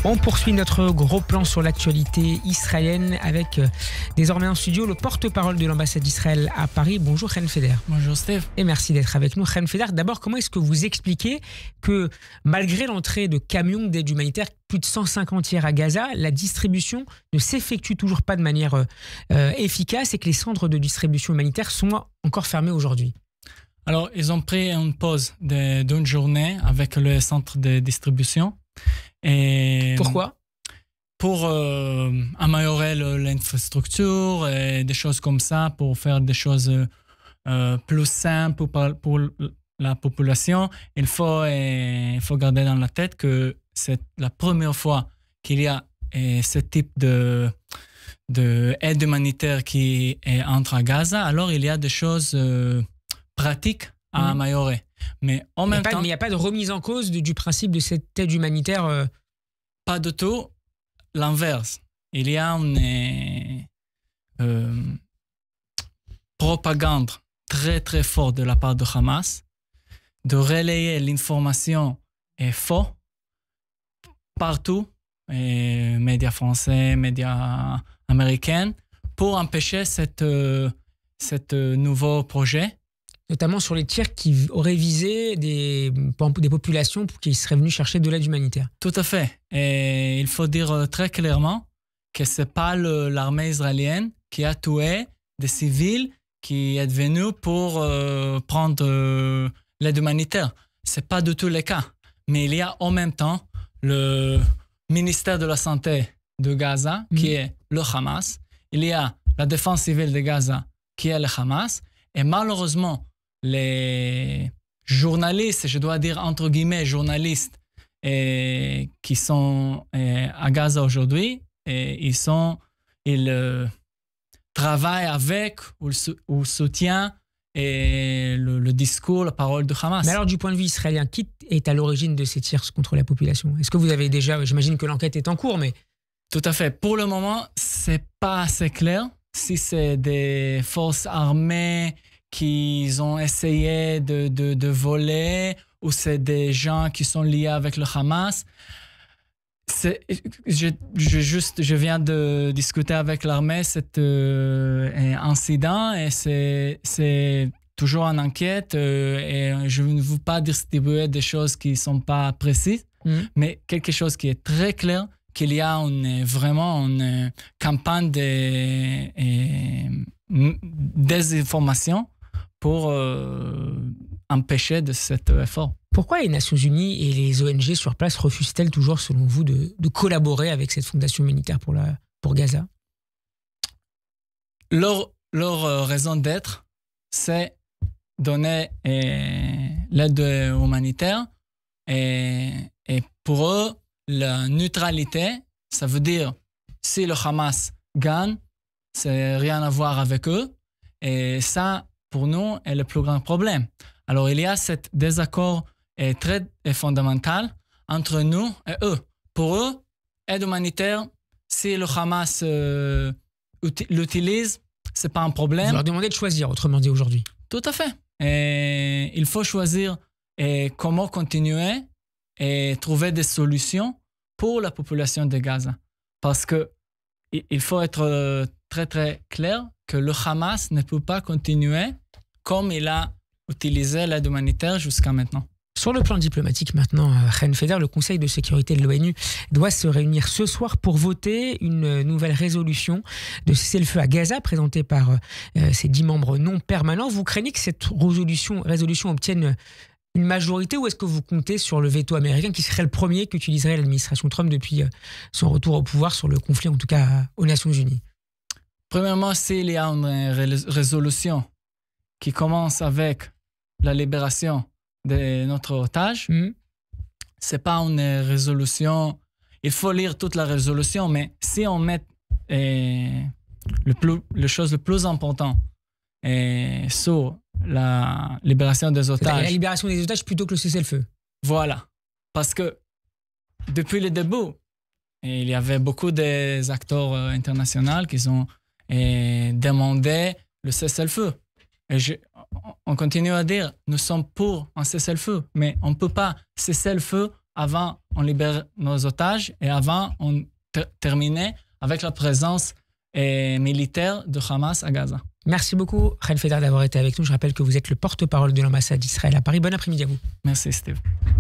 On poursuit notre gros plan sur l'actualité israélienne avec désormais en studio le porte-parole de l'ambassade d'Israël à Paris. Bonjour Chen Feder. Bonjour Steve. Et merci d'être avec nous. Chen Feder, d'abord, comment est-ce que vous expliquez que malgré l'entrée de camions d'aide humanitaire, plus de 150 hier à Gaza, la distribution ne s'effectue toujours pas de manière efficace et que les centres de distribution humanitaire sont encore fermés aujourd'hui? Alors, ils ont pris une pause d'une journée avec le centre de distribution. Et pourquoi? Pour améliorer l'infrastructure et des choses comme ça, pour faire des choses plus simples pour la population. Il faut garder dans la tête que c'est la première fois qu'il y a ce type d'aide humanitaire qui entre à Gaza. Alors, il y a des choses pratiques à améliorer. Mais en même temps, il n'y a pas de remise en cause du principe de cette aide humanitaire. Pas du tout. L'inverse. Il y a une propagande très très forte de la part de Hamas de relayer l'information faux partout, médias français, médias américains, pour empêcher cette nouveau projet. Notamment sur les tirs qui auraient visé des populations qui seraient venues chercher de l'aide humanitaire. Tout à fait. Et il faut dire très clairement que ce n'est pas l'armée israélienne qui a tué des civils qui est venus pour prendre l'aide humanitaire. Ce n'est pas du tout le cas. Mais il y a en même temps le ministère de la Santé de Gaza, qui est le Hamas. Il y a la défense civile de Gaza, qui est le Hamas. Et malheureusement, les journalistes, je dois dire entre guillemets journalistes, qui sont à Gaza aujourd'hui, ils travaillent avec ou soutiennent le discours, la parole de Hamas. Mais alors, du point de vue israélien, qui est à l'origine de ces tirs contre la population? Est-ce que vous avez déjà, j'imagine que l'enquête est en cours, mais... Tout à fait. Pour le moment, c'est pas assez clair si c'est des forces armées qui ont essayé de voler ou c'est des gens qui sont liés avec le Hamas. Je viens de discuter avec l'armée cet incident et c'est toujours en enquête et je ne veux pas distribuer des choses qui ne sont pas précises, mais quelque chose qui est très clair, qu'il y a vraiment une campagne de désinformation pour empêcher de cet effort. Pourquoi les Nations Unies et les ONG sur place refusent-elles toujours, selon vous, de collaborer avec cette fondation humanitaire pour Gaza? Leur raison d'être, c'est donner l'aide humanitaire et pour eux, la neutralité, ça veut dire si le Hamas gagne, c'est rien à voir avec eux. Et ça, pour nous, est le plus grand problème. Alors, il y a ce désaccord très fondamental entre nous et eux. Pour eux, aide humanitaire, si le Hamas l'utilise, ce n'est pas un problème. Vous leur demandez de choisir, autrement dit, aujourd'hui. Tout à fait. Et il faut choisir comment continuer et trouver des solutions pour la population de Gaza. Parce qu'il faut être très, très clair que le Hamas ne peut pas continuer comme il a utilisé l'aide humanitaire jusqu'à maintenant. Sur le plan diplomatique maintenant, Chen Feder, le Conseil de sécurité de l'ONU doit se réunir ce soir pour voter une nouvelle résolution de cessez-le-feu à Gaza présentée par ses 10 membres non permanents. Vous craignez que cette résolution obtienne une majorité ou est-ce que vous comptez sur le veto américain qui serait le premier qu'utiliserait l'administration Trump depuis son retour au pouvoir sur le conflit, en tout cas aux Nations Unies? Premièrement, s'il y a une résolution qui commence avec la libération de notre otage, c'est pas une résolution. Il faut lire toute la résolution, mais si on met le chose le plus important sur la libération des otages. La libération des otages plutôt que le cessez-le-feu. Voilà. Parce que depuis le début, il y avait beaucoup d'acteurs internationaux qui ont demandé le cessez-le-feu. Et on continue à dire, nous sommes pour un cessez-le-feu, mais on ne peut pas cesser le feu avant on libère nos otages et avant on terminait avec la présence militaire de Hamas à Gaza. Merci beaucoup, Chen Feder, d'avoir été avec nous. Je rappelle que vous êtes le porte-parole de l'ambassade d'Israël à Paris. Bon après-midi à vous. Merci, Steve.